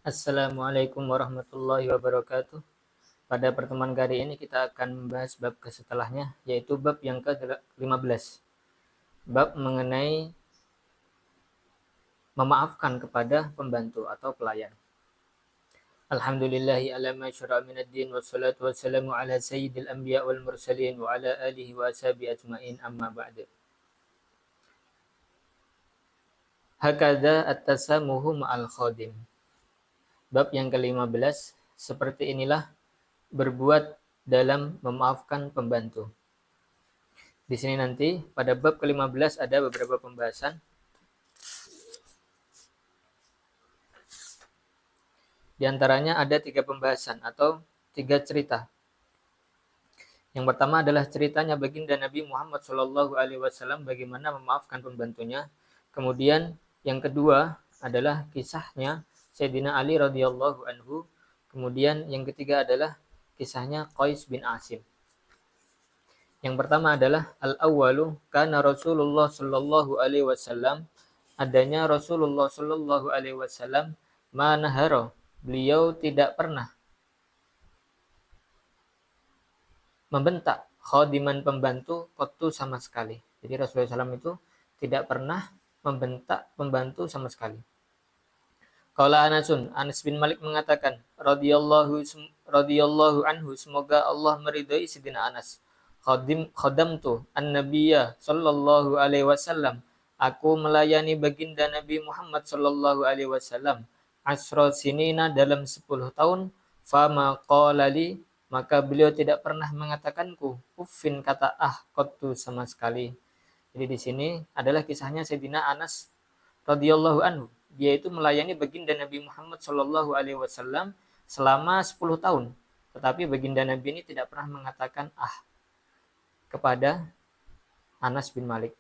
Assalamualaikum warahmatullahi wabarakatuh. Pada pertemuan kali ini kita akan membahas bab setelahnya, yaitu bab yang ke-15. Bab mengenai memaafkan kepada pembantu atau pelayan. Alhamdulillahi ala ma syara'a minad din wassalatu wassalamu ala sayyidil anbiya wal mursalin wa ala alihi wa ashabihi ajmain amma ba'du. Hakadha at-tasamuhu ma'al khadim. Bab yang ke-15, seperti inilah berbuat dalam memaafkan pembantu. Di sini nanti pada bab ke-15 ada beberapa pembahasan. Di antaranya ada 3 pembahasan atau 3 cerita. Yang pertama adalah ceritanya baginda Nabi Muhammad SAW bagaimana memaafkan pembantunya. Kemudian yang kedua adalah kisahnya Sayyidina Ali radhiyallahu anhu. Kemudian yang ketiga adalah kisahnya Qais bin Asim. Yang pertama adalah al-awwalu kana Rasulullah sallallahu alaihi wasallam, adanya Rasulullah sallallahu alaihi wasallam manahara, beliau tidak pernah membentak khadiman pembantu qattu sama sekali. Jadi Rasulullah SAW itu tidak pernah membentak pembantu sama sekali. Qala Anasun, Anas bin Malik mengatakan radhiyallahu anhu, semoga Allah meridai Sayyidina Anas. Khadamtu an-nabiyya sallallahu alaihi wasallam, aku melayani baginda Nabi Muhammad sallallahu alaihi wasallam asra sinina, dalam 10 tahun. Fama qala li, maka beliau tidak pernah mengatakanku uffin, kata qattu sama sekali. Jadi di sini adalah kisahnya Sayyidina Anas radhiyallahu anhu. Dia itu melayani baginda Nabi Muhammad sallallahu alaihi wasallam selama 10 tahun. Tetapi baginda Nabi ini tidak pernah mengatakan kepada Anas bin Malik.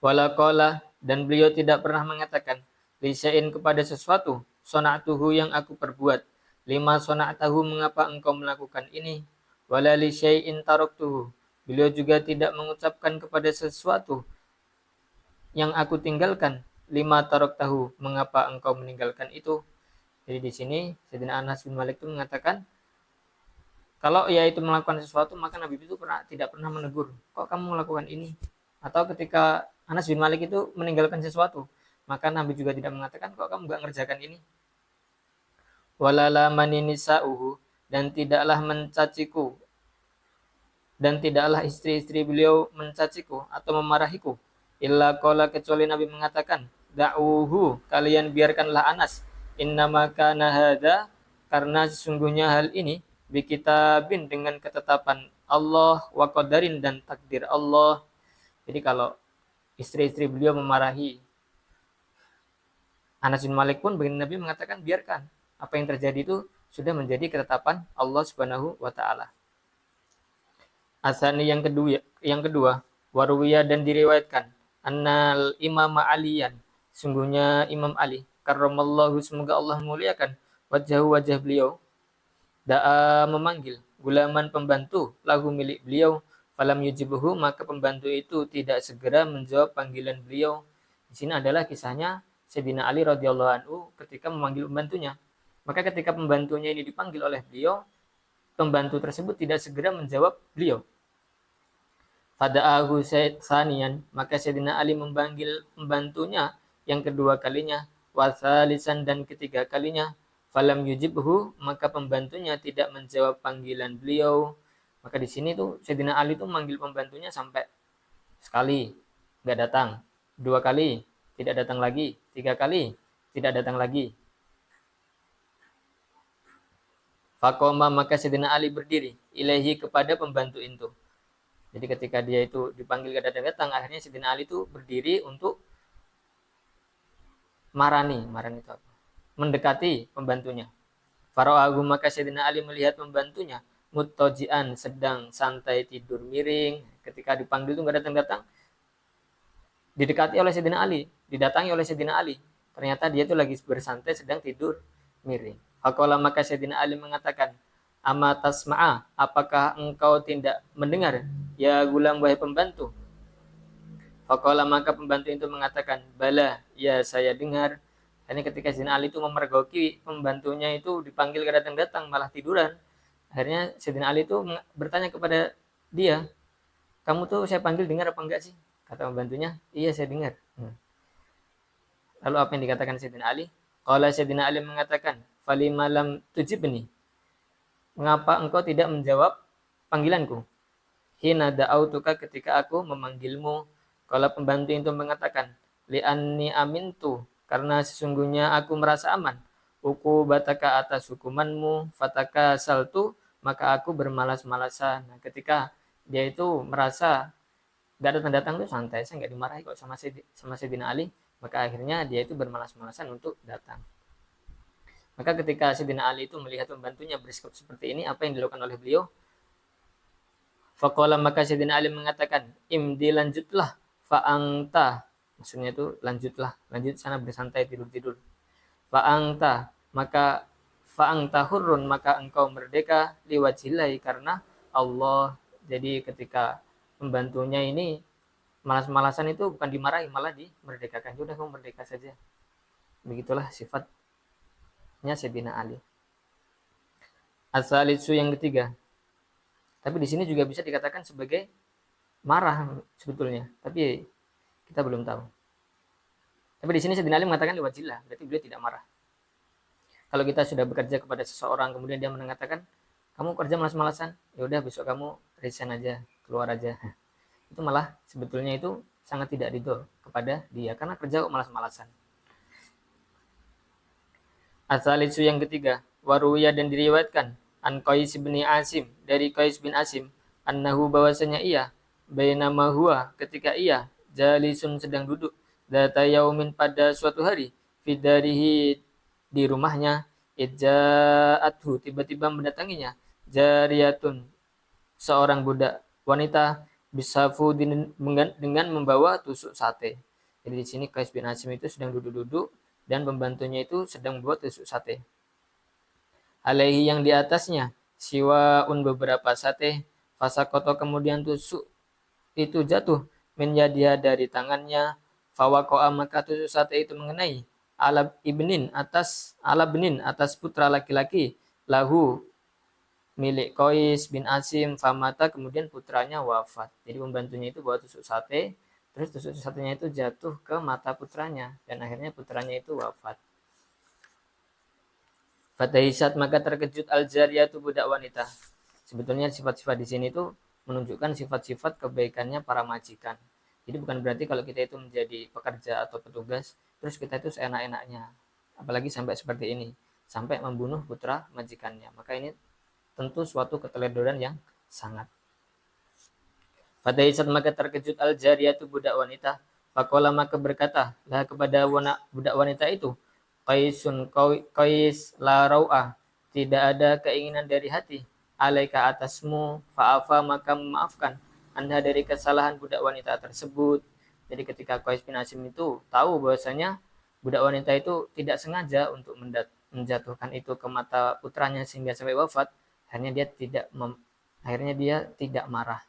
Wala qala, dan beliau tidak pernah mengatakan lisain, kepada sesuatu, sona'tuhu, yang aku perbuat, lima sona'tahu, mengapa engkau melakukan ini, wala li syai'in taraktuhu, beliau juga tidak mengucapkan kepada sesuatu yang aku tinggalkan, lima taraktahu, mengapa engkau meninggalkan itu. Jadi di sini Sayyidina Anas bin Malik itu mengatakan kalau ia itu melakukan sesuatu, maka Nabi itu tidak pernah menegur, kok kamu melakukan ini. Atau ketika Anas bin Malik itu meninggalkan sesuatu, maka Nabi juga tidak mengatakan, kok kamu gak ngerjakan ini. Walala maninisa'uhu, dan tidaklah mencaciku, dan tidaklah istri-istri beliau mencaciku atau memarahiku. Illa qala, kecuali Nabi mengatakan, da'uhu, kalian biarkanlah Anas. Innama kana hadza, karena sesungguhnya hal ini, bikitabin, dengan ketetapan Allah, wa qadarin, dan takdir Allah. Jadi kalau istri-istri beliau memarahi Anas bin Malik pun, baginda Nabi mengatakan biarkan. Apa yang terjadi itu sudah menjadi ketetapan Allah Subhanahu wa taala. Asani, yang kedua, warwiya, dan diriwayatkan, annal imam aliyan, sungguhnya Imam Ali karramallahu, semoga Allah muliakan, wajah beliau, da'a, memanggil, gulaman, pembantu, lahu, milik beliau, falam yujibuhu, maka pembantu itu tidak segera menjawab panggilan beliau. Di sini adalah kisahnya Sayyidina Ali radhiyallahu anhu ketika memanggil pembantunya. Maka ketika pembantunya ini dipanggil oleh beliau, pembantu tersebut tidak segera menjawab beliau. Fada'ahu saniyan, maka Sayyidina Ali memanggil pembantunya yang kedua kalinya, wasalisan, dan ketiga kalinya. Falam yujibhu, maka pembantunya tidak menjawab panggilan beliau. Maka di sini tuh Sayyidina Ali tuh memanggil pembantunya sampai sekali nggak datang, 2 kali tidak datang lagi, 3 kali tidak datang lagi. Faqoma, maka Sayyidina Ali berdiri, ilaihi, kepada pembantu itu. Jadi ketika dia itu dipanggil gak datang-datang, akhirnya Sayyidina Ali itu berdiri untuk marani itu apa? Mendekati pembantunya. Fara'ahu, maka Sayyidina Ali melihat pembantunya, muttaji'an, sedang santai tidur miring. Ketika dipanggil itu gak datang-datang, didekati oleh Sayyidina Ali, didatangi oleh Sayyidina Ali. Ternyata dia itu lagi bersantai sedang tidur miring. Faqala, maka Sayyidina Ali mengatakan, ama tasma'a, apakah engkau tidak mendengar, ya gulam, wahai pembantu. Faqala, maka pembantu itu mengatakan, bala, ya saya dengar. Akhirnya ketika Sayyidina Ali itu memergoki pembantunya itu dipanggil ke datang-datang malah tiduran. Akhirnya Sayyidina Ali itu bertanya kepada dia, kamu tuh saya panggil dengar apa enggak sih? Kata pembantunya, iya saya dengar. Lalu apa yang dikatakan Sayyidina Ali? Kalau Sayyidina Ali mengatakan, falima lam tujibni. Mengapa engkau tidak menjawab panggilanku? Hina da'autuka ketika aku memanggilmu. Kalau pembantu itu mengatakan, li'anni amintu, karena sesungguhnya aku merasa aman. Uku bataka atas hukumanmu, fataka saltu, maka aku bermalas-malasan. Nah, ketika dia itu merasa gak datang-datang tuh santai, saya nggak dimarahi kok sama Sayyidina Ali, maka akhirnya dia itu bermalas-malasan untuk datang. Maka ketika Sayyidina Ali itu melihat pembantunya bersikap seperti ini, apa yang dilakukan oleh beliau? Faqala maka Sayyidina Ali mengatakan, imdi lanjutlah, fa'angta. Maksudnya itu lanjutlah, lanjut sana bersantai tidur-tidur. Fa'angta, maka fa'angta hurrun, maka engkau merdeka liwajilai karena Allah. Jadi ketika pembantunya ini malas-malasan itu bukan dimarahi, malah dimerdekakan. Sudah kamu merdeka saja. Begitulah sifatnya Sayyidina Ali. As-salisu yang ketiga. Tapi di sini juga bisa dikatakan sebagai marah sebetulnya, tapi kita belum tahu. Tapi di sini Sayyidina Ali mengatakan liwajillah, berarti beliau tidak marah. Kalau kita sudah bekerja kepada seseorang, kemudian dia mengatakan, kamu kerja malas-malasan, ya udah besok kamu resign aja, keluar aja. Itu malah sebetulnya itu sangat tidak ridho kepada dia, karena kerja kok malas-malasan. As-salisu yang ketiga, waruya dan diriwayatkan an Qais bin Asim, dari Qais bin Asim, annahu bahwasanya ia bainama huwa ketika ia jalisun sedang duduk data yaumin pada suatu hari fidarihi di rumahnya idja'athu tiba-tiba mendatanginya jariyatun seorang budak wanita bisafu dengan membawa tusuk sate. Jadi di sini Qais bin Asim itu sedang duduk-duduk dan pembantunya itu sedang membuat tusuk sate. Alaihi yang di atasnya siwaun beberapa sate, fasakoto kemudian tusuk itu jatuh menjadi dari tangannya, fawakoa maka tusuk sate itu mengenai ala benin atas putra laki-laki lahu milik Qais bin Asim famata kemudian putranya wafat. Jadi pembantunya itu bawa tusuk sate, terus tusuk satenya itu jatuh ke mata putranya dan akhirnya putranya itu wafat. Fatahisat maka terkejut al-jariyah itu budak wanita. Sebetulnya sifat-sifat di sini itu menunjukkan sifat-sifat kebaikannya para majikan. Jadi bukan berarti kalau kita itu menjadi pekerja atau petugas, terus kita itu seenak-enaknya. Apalagi sampai seperti ini, sampai membunuh putra majikannya. Maka ini tentu suatu keteledoran yang sangat. Fatahisat maka terkejut al-jariyah itu budak wanita. Fakola maka berkata lah kepada budak wanita itu, Qais la rau'ah, tidak ada keinginan dari hati, alaika atasmu, fa'afa maka memaafkan, anda dari kesalahan budak wanita tersebut. Jadi ketika Qais bin Asim itu tahu bahwasanya budak wanita itu tidak sengaja untuk menjatuhkan itu ke mata putranya sehingga sampai wafat, akhirnya dia tidak marah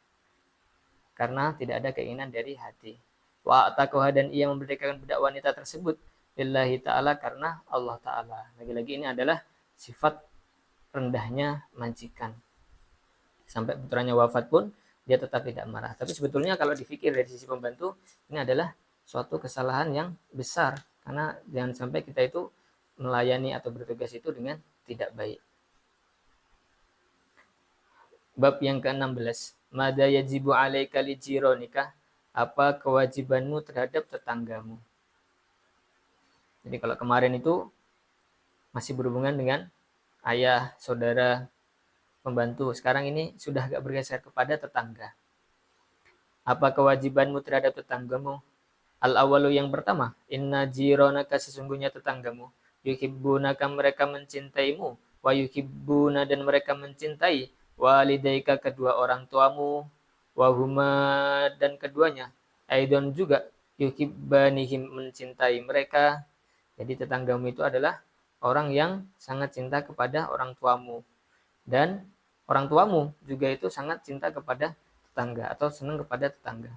karena tidak ada keinginan dari hati. Wa atakoha dan ia memerdekakan budak wanita tersebut lillahi ta'ala karena Allah ta'ala. Lagi-lagi ini adalah sifat rendahnya majikan. Sampai putranya wafat pun dia tetap tidak marah. Tapi sebetulnya kalau dipikir dari sisi pembantu, ini adalah suatu kesalahan yang besar. Karena jangan sampai kita itu melayani atau bertugas itu dengan tidak baik. Bab yang ke-16. Mada yajibu alaika li jironika? Apa kewajibanmu terhadap tetanggamu? Jadi kalau kemarin itu masih berhubungan dengan ayah, saudara, pembantu. Sekarang ini sudah agak bergeser kepada tetangga. Apa kewajibanmu terhadap tetanggamu? Al-awalu yang pertama, inna jironaka sesungguhnya tetanggamu. Yuhibbunaka mereka mencintaimu. Wa yuhibbuna dan mereka mencintai. Walidaika kedua orang tuamu. Wahuma dan keduanya. Aidon juga yuhibbanihim mencintai mereka. Jadi tetanggamu itu adalah orang yang sangat cinta kepada orang tuamu. Dan orang tuamu juga itu sangat cinta kepada tetangga atau senang kepada tetangga.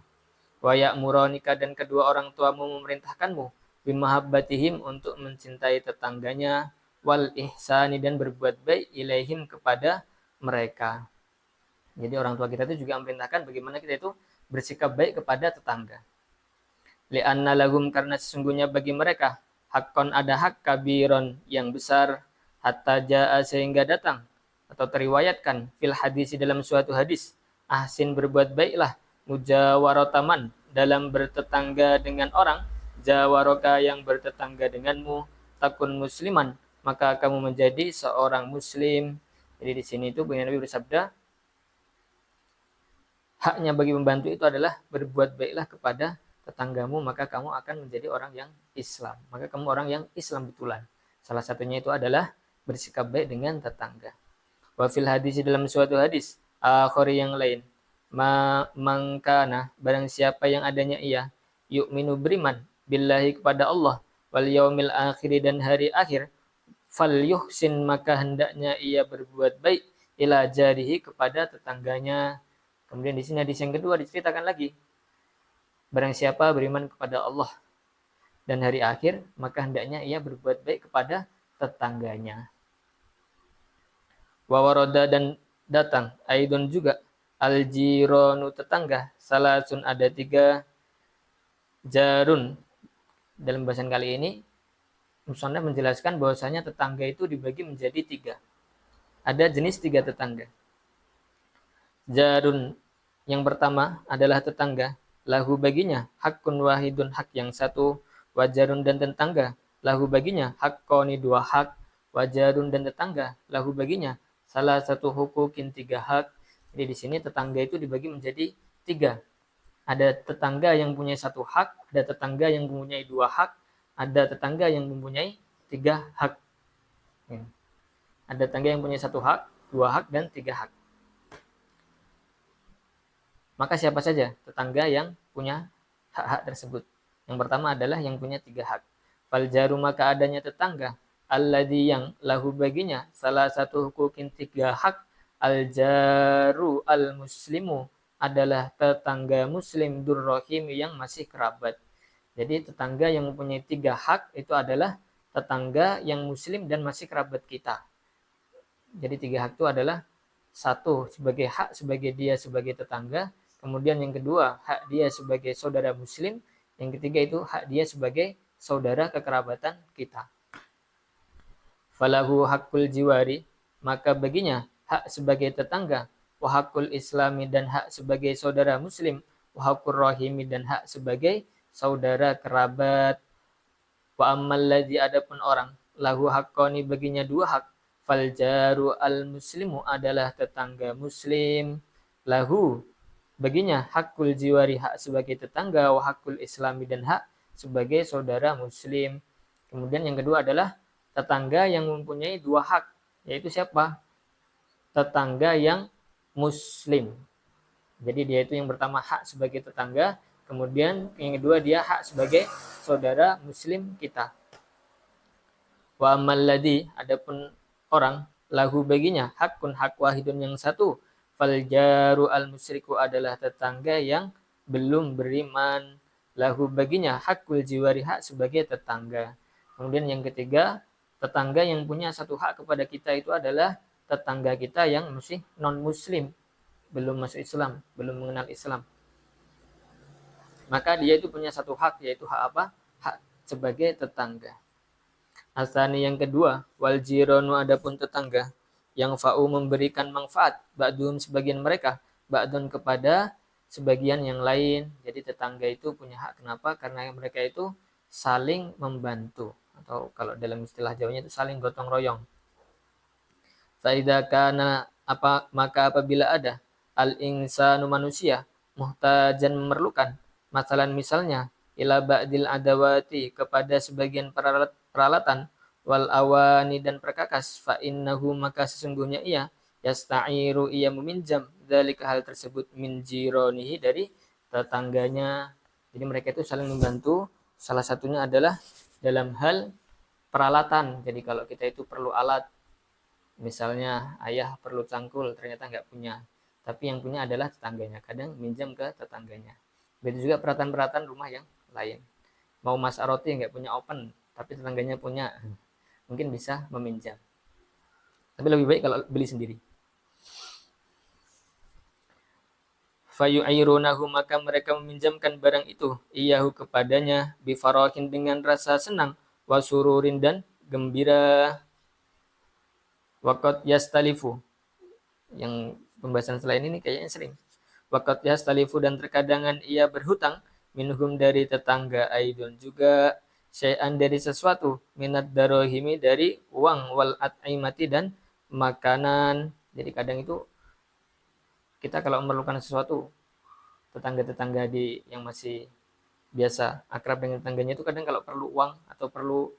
Wa ya'muronika dan kedua orang tuamu memerintahkanmu bimahabbatihim untuk mencintai tetangganya, wal ihsani dan berbuat baik ilaihim kepada mereka. Jadi orang tua kita itu juga memerintahkan bagaimana kita itu bersikap baik kepada tetangga. Li'anna lahum karena sesungguhnya bagi mereka hakon ada hak kabiron yang besar hatta jaa sehingga datang atau teriwayatkan fil hadis dalam suatu hadis ahsin berbuat baiklah mujawarotaman dalam bertetangga dengan orang jawaroka yang bertetangga denganmu takun musliman maka kamu menjadi seorang muslim. Jadi di sini itu Nabi bersabda haknya bagi pembantu itu adalah berbuat baiklah kepada tetanggamu maka kamu akan menjadi orang yang Islam. Maka kamu orang yang Islam betulan. Salah satunya itu adalah bersikap baik dengan tetangga. Wa fil hadis dalam suatu hadis akhari yang lain mangkana barang siapa yang adanya ia yu'minu beriman billahi kepada Allah wal yaumil akhir dan hari akhir fal yuhsin maka hendaknya ia berbuat baik ila jarihi kepada tetangganya. Kemudian di sini hadis yang kedua diceritakan lagi barang siapa beriman kepada Allah dan hari akhir, maka hendaknya ia berbuat baik kepada tetangganya. Wawaroda dan datang, aidon juga, al-jironu tetangga, salasun ada 3, jarun. Dalam bahasan kali ini, Musonda menjelaskan bahwasanya tetangga itu dibagi menjadi 3. Ada jenis 3 tetangga. Jarun yang pertama adalah tetangga lahu baginya hakun wahidun hak yang satu wajarun dan tetangga lahu baginya hakkoni 2 hak wajarun dan tetangga lahu baginya salah satu hukukin 3 hak. Jadi di sini tetangga itu dibagi menjadi 3. Ada tetangga yang punya 1 hak, ada tetangga yang mempunyai 2 hak, ada tetangga yang mempunyai 3 hak. Ada tetangga yang punya 1 hak, 2 hak dan 3 hak. Maka siapa saja tetangga yang punya hak-hak tersebut? Yang pertama adalah yang punya 3 hak. Fal jaru maka adanya tetangga alladzi yang lahu baginya salah satu hukukin 3 hak al jaru al muslimu adalah tetangga muslim durrohim yang masih kerabat. Jadi tetangga yang mempunyai 3 hak itu adalah tetangga yang muslim dan masih kerabat kita. Jadi 3 hak itu adalah 1 sebagai hak sebagai dia sebagai tetangga. Kemudian yang kedua, hak dia sebagai saudara muslim. Yang ketiga itu hak dia sebagai saudara kekerabatan kita. Falahu hakul jiwari, maka baginya hak sebagai tetangga, wa hakul islami dan hak sebagai saudara muslim, wa hakul rahimi dan hak sebagai saudara kerabat. Wa ammal ladzi adapun orang, lahu haqqani baginya 2 hak, fal jaru al muslimu adalah tetangga muslim, lahu baginya hakul jiwari hak sebagai tetangga wa hakul islami dan hak sebagai saudara muslim. Kemudian yang kedua adalah tetangga yang mempunyai 2 hak, yaitu siapa? Tetangga yang muslim. Jadi dia itu yang pertama hak sebagai tetangga, kemudian yang kedua dia hak sebagai saudara muslim kita. Wa amal ladzi adapun orang lahu baginya hakun hak wahidun yang 1 fal jaru al musyriku adalah tetangga yang belum beriman lahu baginya hakul jiwari hak sebagai tetangga. Kemudian yang ketiga tetangga yang punya 1 hak kepada kita itu adalah tetangga kita yang masih non muslim belum masuk Islam belum mengenal Islam. Maka dia itu punya 1 hak yaitu hak apa? Hak sebagai tetangga. Asani yang kedua wal jironu adapun tetangga yang fa'u memberikan manfaat ba'dun sebagian mereka ba'dun kepada sebagian yang lain. Jadi tetangga itu punya hak. Kenapa? Karena mereka itu saling membantu atau kalau dalam istilah Jawanya itu saling gotong royong. Faidza kana maka apabila ada al insanu manusia muhtajan memerlukan masalan misalnya ila ba'dil adawati kepada sebagian peralatan wal awani dan perkakas fa innahu maka sesungguhnya ia yasta'iru ia meminjam dzalika hal tersebut min jironihi dari tetangganya. Jadi mereka itu saling membantu, salah satunya adalah dalam hal peralatan. Jadi kalau kita itu perlu alat, misalnya ayah perlu cangkul ternyata nggak punya, tapi yang punya adalah tetangganya, kadang minjam ke tetangganya. Begitu juga peralatan-peralatan rumah yang lain. mau masak roti nggak punya oven, tapi tetangganya punya, mungkin bisa meminjam. Tapi lebih baik kalau beli sendiri. Fayu'irunahu, maka mereka meminjamkan barang itu iyahu kepadanya bifarahin dengan rasa senang, wasururin dan gembira. Waqad yastalifu, yang pembahasan selain ini kayaknya sering. Waqad yastalifu, dan terkadangan ia berhutang minhum dari tetangga, aidon juga syai'an dari sesuatu, minat darohimi dari uang, wal at'imati dan makanan. Jadi kadang itu kita kalau memerlukan sesuatu, tetangga-tetangga yang masih biasa akrab dengan tetangganya itu kadang kalau perlu uang atau perlu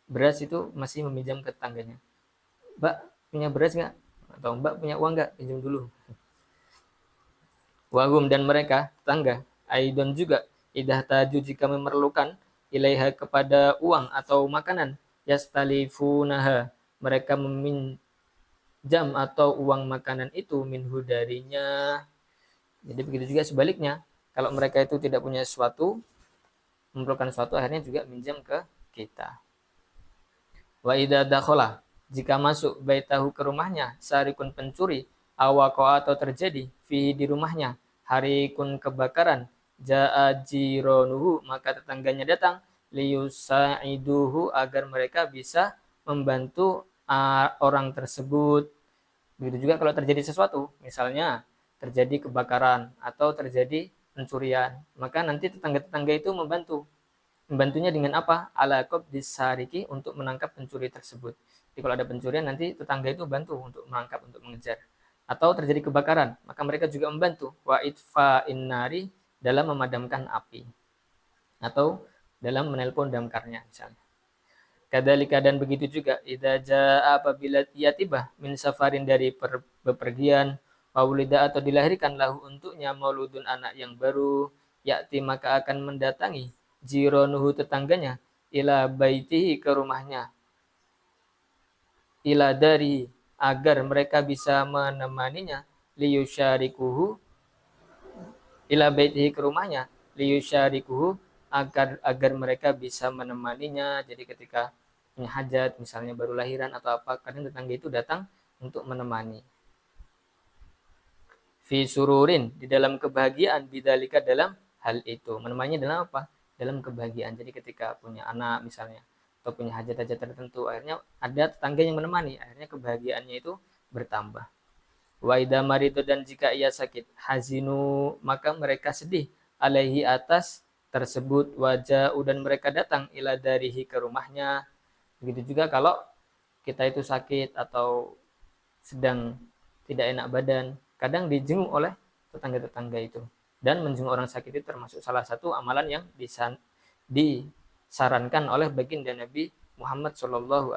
beras itu masih meminjam ke tetangganya. Mbak punya beras nggak? Atau Mbak punya uang nggak? Pinjam dulu. Wahum, dan mereka tetangga, aidon juga, idah taju, jika memerlukan, ilaiha kepada uang atau makanan, yastalifunaha, mereka meminjam atau uang makanan itu minhu darinya. Jadi begitu juga sebaliknya, kalau mereka itu tidak punya sesuatu, memerlukan sesuatu, akhirnya juga minjam ke kita. Wa idza dakhala, jika masuk baitahu ke rumahnya, sarikun pencuri, awaqa'a atau terjadi fihi di rumahnya, harikun kebakaran, jaa jironuhu, maka tetangganya datang, liyusaiduhu, agar mereka bisa membantu orang tersebut. Begitu juga kalau terjadi sesuatu, misalnya terjadi kebakaran atau terjadi pencurian, maka nanti tetangga-tetangga itu membantu. Membantunya dengan apa? Ala disariki, untuk menangkap pencuri tersebut. Jadi kalau ada pencurian, nanti tetangga itu bantu untuk menangkap, untuk mengejar. Atau terjadi kebakaran, maka mereka juga membantu. Wa itfa'in nari, dalam memadamkan api. Atau dalam menelpon damkarnya misalnya. Kadalika, dan begitu juga, idza jaa, apabila ia tiba, min safarin, dari bepergian, waulida, atau dilahirkan, lahu untuknya, mauludun, anak yang baru, yakti, maka akan mendatangi, jironuhu, tetangganya, ila baitihi, ke rumahnya, ila dari, agar mereka bisa menemaninya, liyusyarikuhu, ila baitihi, ke rumahnya, liyusyarikuhu, agar mereka bisa menemaninya. Jadi ketika punya hajat, misalnya baru lahiran atau apa, kadang tetangga itu datang untuk menemani. Fi sururin, di dalam kebahagiaan, bidzalika, dalam hal itu. Menemaninya dalam apa? Dalam kebahagiaan. Jadi ketika punya anak misalnya, atau punya hajat-hajat tertentu, akhirnya ada tetangga yang menemani, akhirnya kebahagiaannya itu bertambah. Wa idza maridu, dan jika ia sakit, hazinu, maka mereka sedih, alaihi, atas tersebut, wajah, dan mereka datang, ila darihi, ke rumahnya. Begitu juga kalau kita itu sakit atau sedang tidak enak badan, kadang dijenguk oleh tetangga-tetangga itu. Dan menjenguk orang sakit itu termasuk salah satu amalan yang disarankan oleh baginda Nabi Muhammad SAW.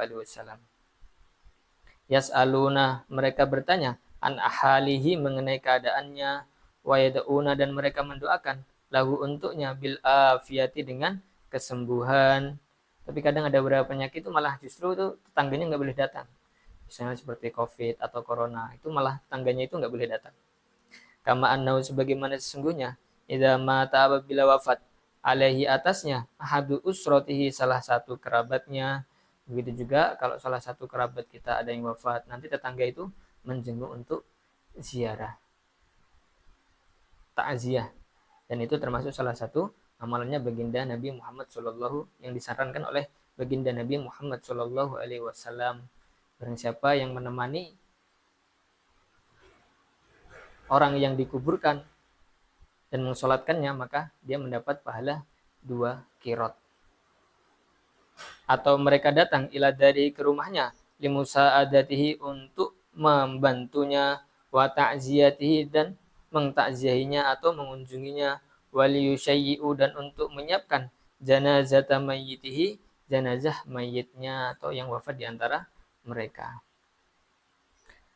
Yas'aluna, mereka bertanya, an ahalihi, mengenai keadaannya, wa yad'una, dan mereka mendoakan, lahu, untuknya, bil afiyati, dengan kesembuhan. Tapi kadang ada beberapa penyakit itu malah justru itu tetangganya nggak boleh datang. Misalnya seperti COVID atau Corona, itu malah tetangganya itu nggak boleh datang. Kama annau, sebagaimana sesungguhnya, idza mata, apabila wafat, alaihi, atasnya, ahadu usrotihi, salah satu kerabatnya. Begitu juga kalau salah satu kerabat kita ada yang wafat, nanti tetangga itu menjenguk untuk ziarah, takziah. Dan itu termasuk salah satu amalannya baginda Nabi Muhammad SAW, yang disarankan oleh baginda Nabi Muhammad SAW. Barang siapa yang menemani orang yang dikuburkan dan mensolatkannya, maka dia mendapat pahala 2 kirot. Atau mereka datang ila dari, ke rumahnya, limusa'adatihi, untuk membantunya, wa ta'ziyatihi, dan mengtakziahinya atau mengunjunginya, waliyusyayyi'u, dan untuk menyiapkan, janazata mayyitihi, jenazah mayitnya atau yang wafat di antara mereka.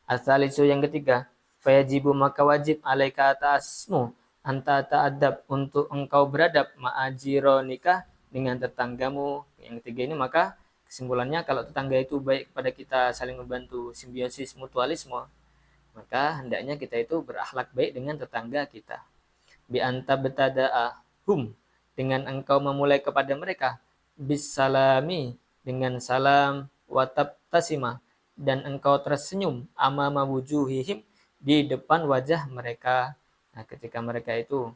Asalisu, yang ketiga, fayajibu, maka wajib, alaika, atasmu, anta ta'adab, untuk engkau beradab, ma'ajironika, dengan tetanggamu. Yang ketiga ini, maka kesimpulannya, kalau tetangga itu baik kepada kita, saling membantu, simbiosis mutualisme, maka hendaknya kita itu berakhlak baik dengan tetangga kita. Bi anta betada'a hum, dengan engkau memulai kepada mereka bisalami dengan salam, watabtasima dan engkau tersenyum amama wujuhihim di depan wajah mereka. Nah, ketika mereka itu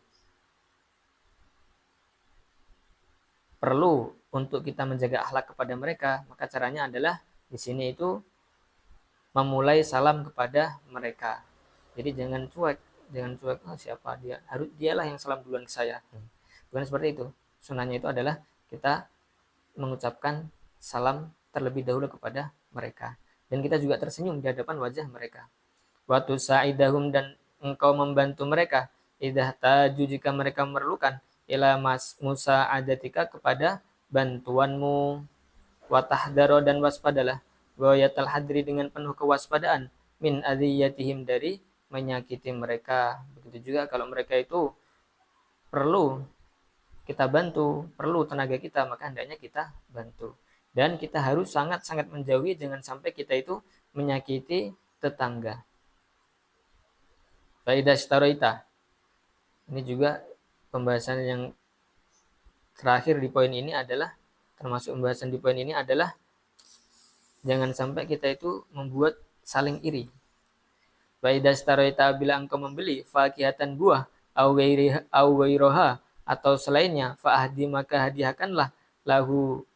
perlu untuk kita menjaga akhlak kepada mereka, maka caranya adalah di sini itu memulai salam kepada mereka. Jadi jangan cuek, oh, siapa dia? Harus dialah yang salam duluan ke saya. Bukan seperti itu. Sunnahnya itu adalah kita mengucapkan salam terlebih dahulu kepada mereka. Dan kita juga tersenyum di hadapan wajah mereka. Waktu sa'idahum dan engkau membantu mereka. Idah taju jika mereka memerlukan. Ila musa adatika kepada bantuanmu. Watahdaro dan waspadalah. Wayatal hadri dengan penuh kewaspadaan. Min adiyatihim dari menyakiti mereka. Begitu juga kalau mereka itu perlu kita bantu, perlu tenaga kita, maka hendaknya kita bantu. Dan kita harus sangat-sangat menjauhi, jangan sampai kita itu menyakiti tetangga. Faidah staroita. Ini juga pembahasan yang terakhir di poin ini adalah, termasuk pembahasan di poin ini adalah, jangan sampai kita itu membuat saling iri. Faidah staroita bila engkau membeli fakihatan buah, awairoha atau selainnya, fa'ahdi maka hadiahkanlah lahu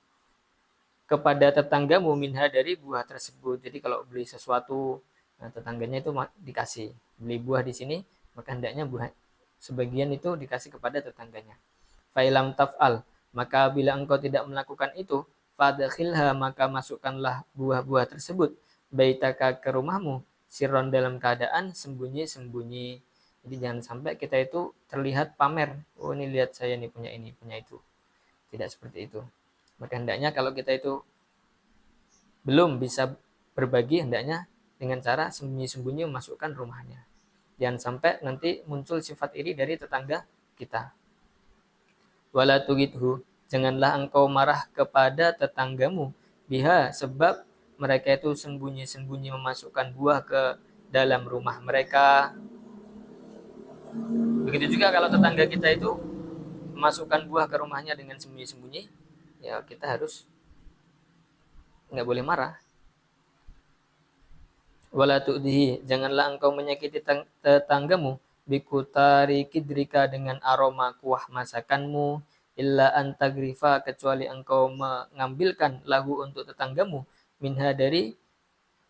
kepada tetanggamu minha dari buah tersebut. Jadi kalau beli sesuatu, nah tetangganya itu dikasih. Beli buah di sini, maka hendaknya buah sebagian itu dikasih kepada tetangganya. Fa'ilam taf'al, maka bila engkau tidak melakukan itu, fadkhilha maka masukkanlah buah-buah tersebut baitaka ke rumahmu sirron dalam keadaan sembunyi-sembunyi. Jadi jangan sampai kita itu terlihat pamer. Oh ini lihat saya nih punya ini, punya itu. Tidak seperti itu. Maka hendaknya kalau kita itu belum bisa berbagi, hendaknya dengan cara sembunyi-sembunyi memasukkan rumahnya. Jangan sampai nanti muncul sifat iri dari tetangga kita. Wala tugidhu, janganlah engkau marah kepada tetanggamu. Biha, sebab mereka itu sembunyi-sembunyi memasukkan buah ke dalam rumah mereka. Begitu juga kalau tetangga kita itu memasukkan buah ke rumahnya dengan sembunyi-sembunyi, ya kita harus nggak boleh marah. Wala tu'dihi, janganlah engkau menyakiti tetanggamu bikutari kidrika dengan aroma kuah masakanmu, illa antagrifa kecuali engkau mengambilkan lahu untuk tetanggamu minha dari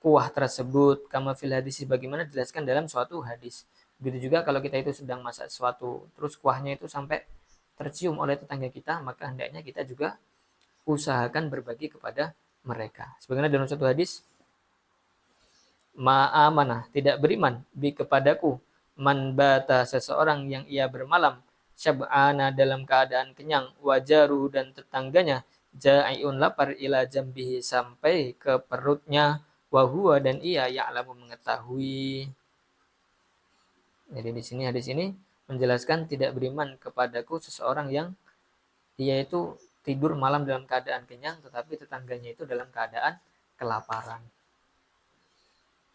kuah tersebut, kama fil hadis bagaimana dijelaskan dalam suatu hadis. Begitu juga kalau kita itu sedang masak sesuatu, terus kuahnya itu sampai tercium oleh tetangga kita, maka hendaknya kita juga usahakan berbagi kepada mereka. Sebagaimana dalam suatu hadis, ma'amanah, tidak beriman, bi kepadaku, man bata seseorang yang ia bermalam, syab'ana dalam keadaan kenyang, wajaruhu dan tetangganya, ja'iun lapar ila jambihi sampai ke perutnya, wahuwa dan ia ya'lamu mengetahui. Jadi di sini hadis ini menjelaskan tidak beriman kepadaku seseorang yang dia itu tidur malam dalam keadaan kenyang, tetapi tetangganya itu dalam keadaan kelaparan.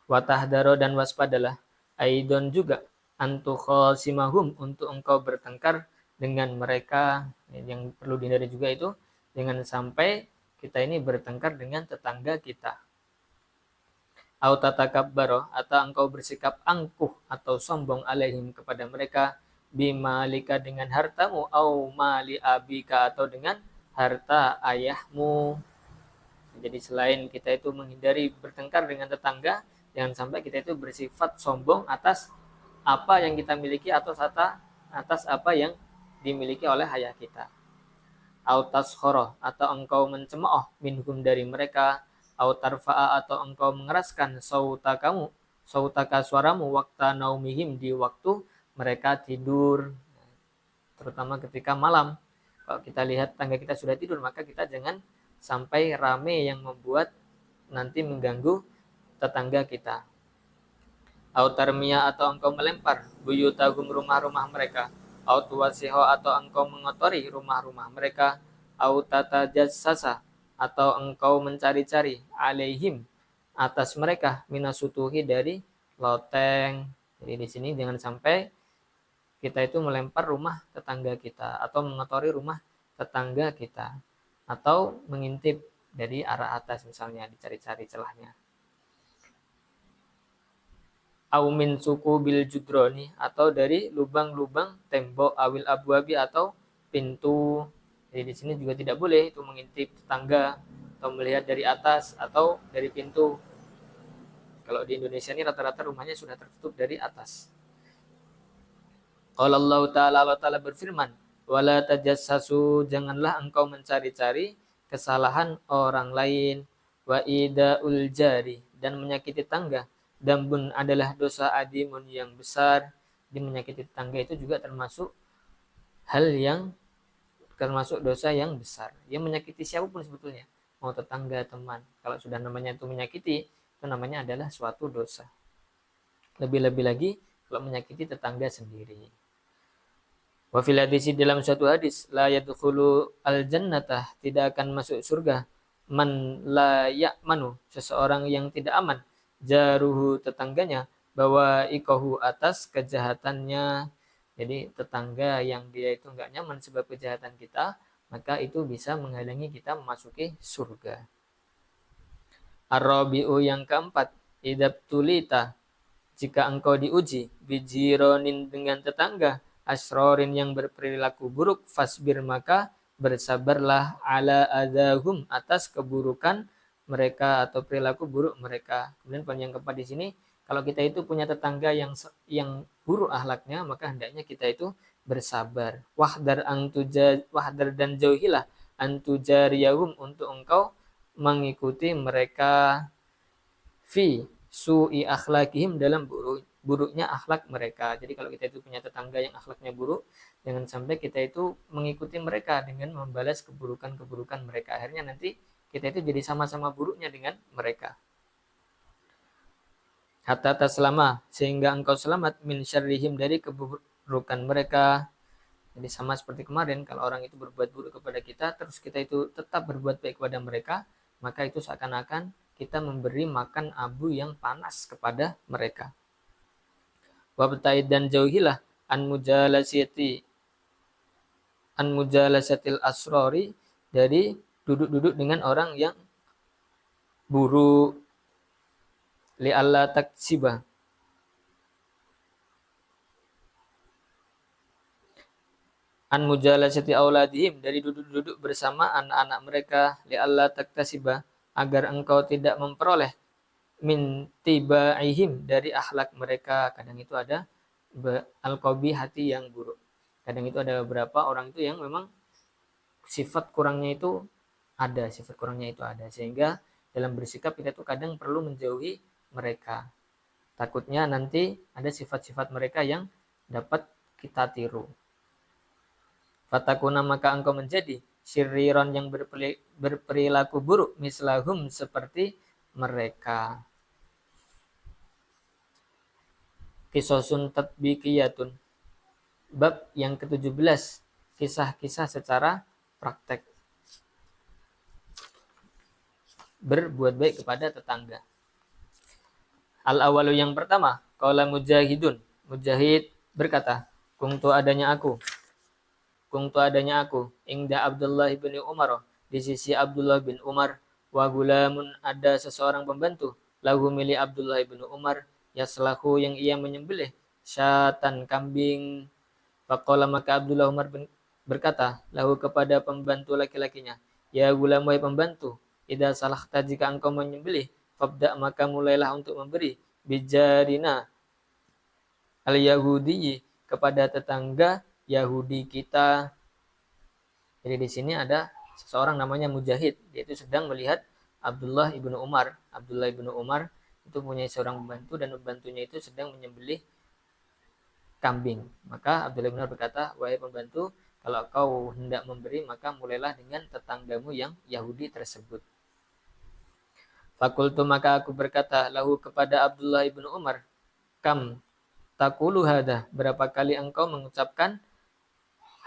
Watahdaro dan waspadalah, aidon juga, antukhosimahum untuk engkau bertengkar dengan mereka. Yang perlu dihindari juga itu, jangan sampai kita ini bertengkar dengan tetangga kita. Au tatakabbaro, atau engkau bersikap angkuh atau sombong alaihim kepada mereka, bimalika dengan hartamu, au mali abika atau dengan harta ayahmu. Jadi selain kita itu menghindari bertengkar dengan tetangga, jangan sampai kita itu bersifat sombong atas apa yang kita miliki atau atas apa yang dimiliki oleh ayah kita. Au taskhoro, atau engkau mencemooh minhum dari mereka, au tarfa'a atau engkau mengeraskan sautaka suaramu waktu naumihim di waktu mereka tidur, terutama ketika malam. Kalau kita lihat tangga kita sudah tidur, maka kita jangan sampai rame yang membuat nanti mengganggu tetangga kita. Autarmia atau engkau melempar buyutagum rumah-rumah mereka, autuwasiho atau engkau mengotori rumah-rumah mereka, autatajassasa atau engkau mencari-cari alaihim atas mereka minasutuhi dari loteng. Jadi di sini jangan sampai kita itu melempar rumah tetangga kita atau mengotori rumah tetangga kita atau mengintip dari arah atas misalnya dicari-cari celahnya. Au min suku bil judroni atau dari lubang-lubang tembok awil abwabi atau pintu. Jadi di sini juga tidak boleh itu mengintip tetangga atau melihat dari atas atau dari pintu. Kalau di Indonesia ini rata-rata rumahnya sudah tertutup dari atas. Qala Allah Ta'ala, Allah Ta'ala berfirman, wala tajassasu, janganlah engkau mencari-cari kesalahan orang lain, wa idaul jari, dan menyakiti tangga. Dambun adalah dosa adimun yang besar. Di menyakiti tetangga itu juga termasuk dosa yang besar. Yang menyakiti siapapun sebetulnya, mau tetangga, teman. Kalau sudah namanya itu menyakiti, itu namanya adalah suatu dosa. Lebih-lebih lagi kalau menyakiti tetangga sendiri. Wa fil hadis, dalam suatu hadis, la yadkhulu al jannatah, tidak akan masuk surga man la ya'manu, seseorang yang tidak aman, jaruhu, tetangganya, bahwa ikohu, atas kejahatannya. Jadi tetangga yang dia itu enggak nyaman sebab kejahatan kita, maka itu bisa menghalangi kita memasuki surga. Ar-rabi'u, yang keempat, idab tulita, jika engkau diuji, bijironin, dengan tetangga, asrorin, yang berperilaku buruk, fasbir, maka bersabarlah, ala adahum, atas keburukan mereka atau perilaku buruk mereka. Kemudian poin yang keempat di sini, kalau kita itu punya tetangga yang buruk akhlaknya, maka hendaknya kita itu bersabar. Wahdar dan jauhilah antujariyahum, untuk engkau mengikuti mereka, fi su'i akhlakihim, dalam buruknya akhlak mereka. Jadi kalau kita itu punya tetangga yang akhlaknya buruk, jangan sampai kita itu mengikuti mereka dengan membalas keburukan-keburukan mereka. Akhirnya nanti kita itu jadi sama-sama buruknya dengan mereka. Hatta taslama, sehingga engkau selamat, min syarrihim, dari keburukan mereka. Jadi sama seperti kemarin, kalau orang itu berbuat buruk kepada kita, terus kita itu tetap berbuat baik kepada mereka, maka itu seakan-akan kita memberi makan abu yang panas kepada mereka. Wabtaid, dan jauhilah an mujalasatil asrori, dari duduk-duduk dengan orang yang buruk. Li alla taksiba, an mujalasati auladihim, dari duduk-duduk bersama anak-anak mereka. Li alla taktasiba, agar engkau tidak memperoleh, min tibaihim, dari akhlak mereka. Kadang itu ada al-qabi, hati yang buruk. Kadang itu ada beberapa orang itu yang memang sifat kurangnya itu ada, sehingga dalam bersikap kita tuh kadang perlu menjauhi mereka. Takutnya nanti ada sifat-sifat mereka yang dapat kita tiru. Fatakuna, maka engkau menjadi syiriron, yang berperilaku buruk, mislahum, seperti mereka. Kisosun tatbikiyatun, bab yang ke-17, kisah-kisah secara praktek berbuat baik kepada tetangga. Al-awalu, yang pertama, qala Mujahidun, Mujahid berkata, kuntu adanya aku, ingda Abdullah bin Umar, di sisi Abdullah bin Umar, wa gulamun, ada seseorang pembantu, lahu, milik Abdullah bin Umar, yaslahu, yang ia menyembelih, syatan, kambing. Faqala, maka Abdullah Umar berkata, lahu, kepada pembantu laki-lakinya, ya gulam, wahai pembantu, idza salahta, jika engkau menyembelih, fabda, maka mulailah untuk memberi, bijarina al-yahudi, kepada tetangga Yahudi kita. Jadi di sini ada seseorang namanya Mujahid, dia itu sedang melihat Abdullah ibnu Umar. Abdullah ibnu Umar itu punya seorang pembantu, dan pembantunya itu sedang menyembelih kambing. Maka Abdullah ibnu Umar berkata, wahai pembantu, kalau kau hendak memberi, maka mulailah dengan tetanggamu yang Yahudi tersebut. Fakultu, maka aku berkata, lahu, kepada Abdullah ibnu Umar, kam takulu hada, berapa kali engkau mengucapkan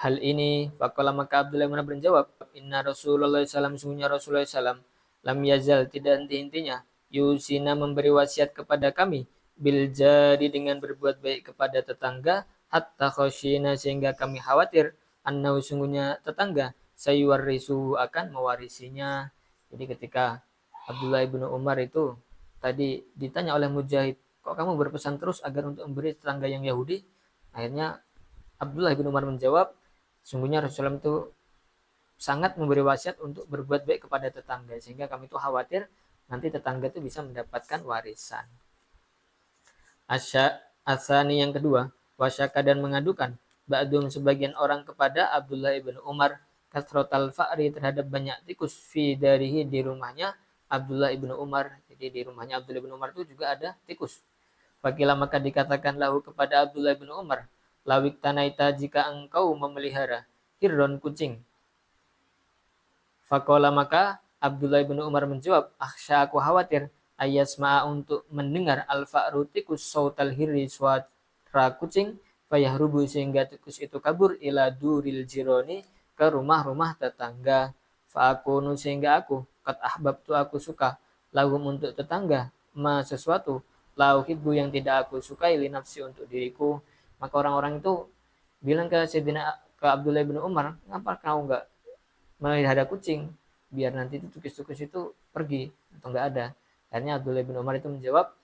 hal ini? Faqala, maka Abdullah bin Umar menjawab, inna Rasulullah SAW, sungguhnya Rasulullah SAW, lam yazal, tidak henti-hentinya, yusina, memberi wasiat kepada kami, bil jari, dengan berbuat baik kepada tetangga, hatta khasyina sehingga kami khawatir annahu sungguhnya tetangga sayuwarrisu akan mewarisinya. Jadi ketika Abdullah ibnu Umar itu tadi ditanya oleh Mujahid, kok kamu berpesan terus agar untuk memberi tetangga yang Yahudi? Akhirnya Abdullah ibnu Umar menjawab, sungguhnya Rasulullah itu sangat memberi wasiat untuk berbuat baik kepada tetangga sehingga kami itu khawatir nanti tetangga itu bisa mendapatkan warisan. Asani yang kedua, wasyaka dan mengadukan ba'dum sebagian orang kepada Abdullah ibnu Umar kasrotal fa'ri terhadap banyak tikus fi darihi di rumahnya Abdullah ibnu Umar. Jadi di rumahnya Abdullah ibnu Umar itu juga ada tikus. Fakilah maka dikatakan lahu kepada Abdullah ibnu Umar, lawik tanaita jika engkau memelihara hirron kucing. Fakola maka Abdullah bin Umar menjawab, akhsha aku khawatir ayasma'a untuk mendengar al-fa'ru tikus sautal hirri suara kucing fayahrubu sehingga tikus itu kabur ila duril jironi ke rumah-rumah tetangga. Fa'akunu sehingga aku kat ahbabtu aku suka lahum untuk tetangga ma sesuatu lauhibbu yang tidak aku sukai li nafsi untuk diriku. Maka orang-orang itu bilang ke Sayyidina ke Abdullah bin Umar, ngapa kau enggak melihara kucing biar nanti itu tikus-tikus itu pergi atau enggak ada. Akhirnya Abdullah bin Umar itu menjawab,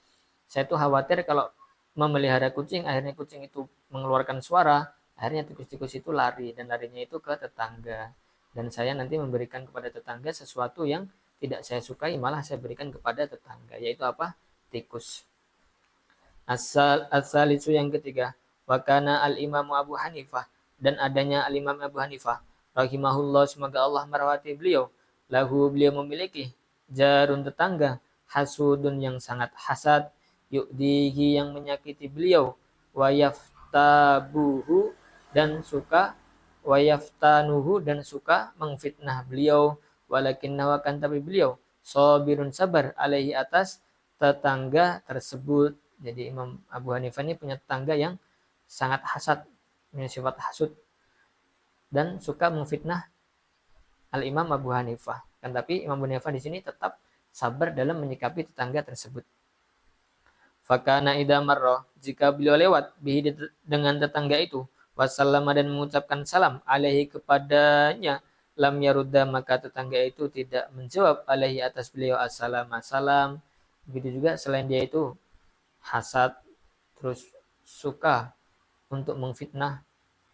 saya tuh khawatir kalau memelihara kucing akhirnya kucing itu mengeluarkan suara, akhirnya tikus-tikus itu lari dan larinya itu ke tetangga. Dan saya nanti memberikan kepada tetangga sesuatu yang tidak saya sukai malah saya berikan kepada tetangga, yaitu apa? Tikus. Asal itu yang ketiga, wakana al-imamu Abu Hanifah dan adanya al-imam Abu Hanifah rahimahullah semoga Allah merawati beliau lahu beliau memiliki jarun tetangga hasudun yang sangat hasad yu'dihi yang menyakiti beliau wayaftabuhu dan suka wayaftanuhu dan suka mengfitnah beliau walakin nawakan tapi beliau sabirun sabar alaihi atas tetangga tersebut. Jadi Imam Abu Hanifah ini punya tetangga yang sangat hasad, punya sifat hasud dan suka memfitnah Al-Imam Abu Hanifah. Kan tapi Imam Abu Hanifah di sini tetap sabar dalam menyikapi tetangga tersebut. Fakana idza marra jika beliau lewat bihi dengan tetangga itu wasallama dan mengucapkan salam alaihi kepadanya lam yarudda maka tetangga itu tidak menjawab alaihi atas beliau assalamu salam. Begitu juga selain dia itu hasad terus suka untuk memfitnah.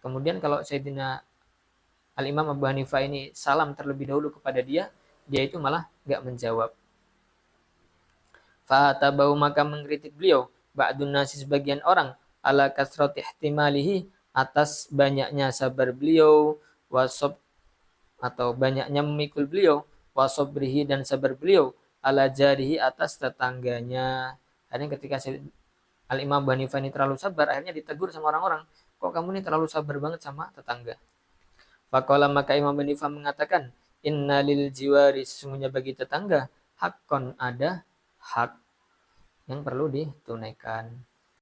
Kemudian kalau Sayyidina Al-Imam Abu Hanifah ini salam terlebih dahulu kepada dia, dia itu malah nggak menjawab. Fahatabau maka mengkritik beliau, ba'dun nasi sebagian orang, ala kasrati ihtimalihi atas banyaknya sabar beliau, wasob atau banyaknya memikul beliau, wasobrihi dan sabar beliau, ala jarihi atas tetangganya. Akhirnya ketika Al-Imam Abu Hanifah ini terlalu sabar, akhirnya ditegur sama orang-orang, kok kamu ini terlalu sabar banget sama tetangga. Faqala maka Imam Abu Hanifah mengatakan, inna lil jiwari sesungguhnya bagi tetangga, hakon ada hak yang perlu ditunaikan.